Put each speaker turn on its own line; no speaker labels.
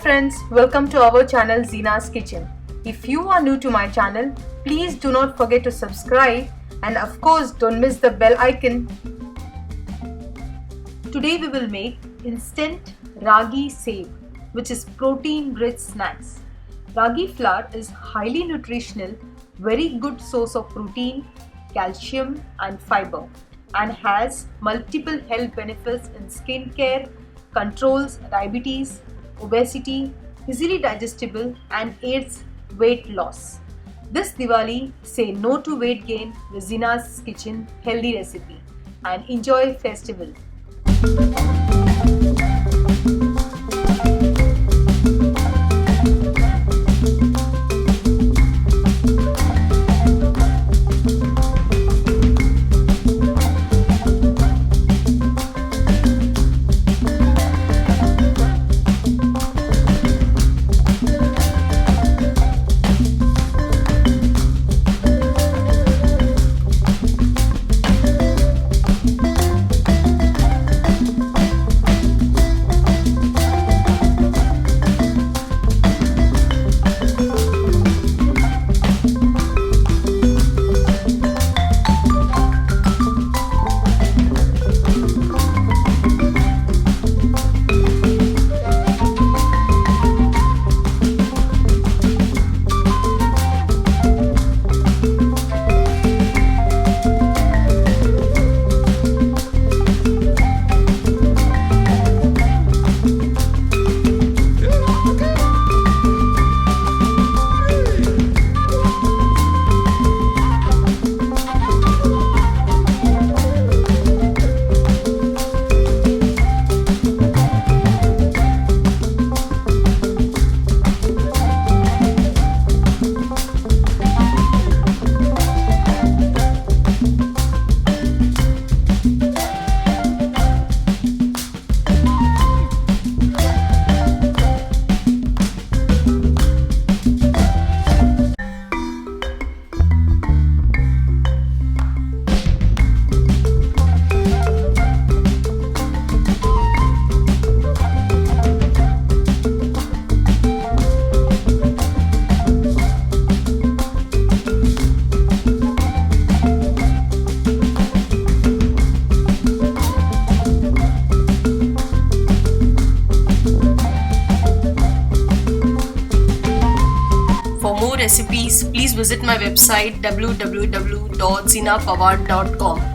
friends, welcome to our channel ZEENA'S Kitchen. If you are new to my channel, please do not forget to subscribe and of course don't miss the bell icon. Today we will make Instant Ragi Sev, which is protein-rich snacks. Ragi flour is highly nutritional, very good source of protein, calcium and fiber, and has multiple health benefits in skin care, controls diabetes, obesity, easily digestible and aids weight loss. This Diwali, say no to weight gain with ZEENA'S Kitchen healthy recipe and enjoy festival. For more recipes, please visit my website www.zeenapawar.com.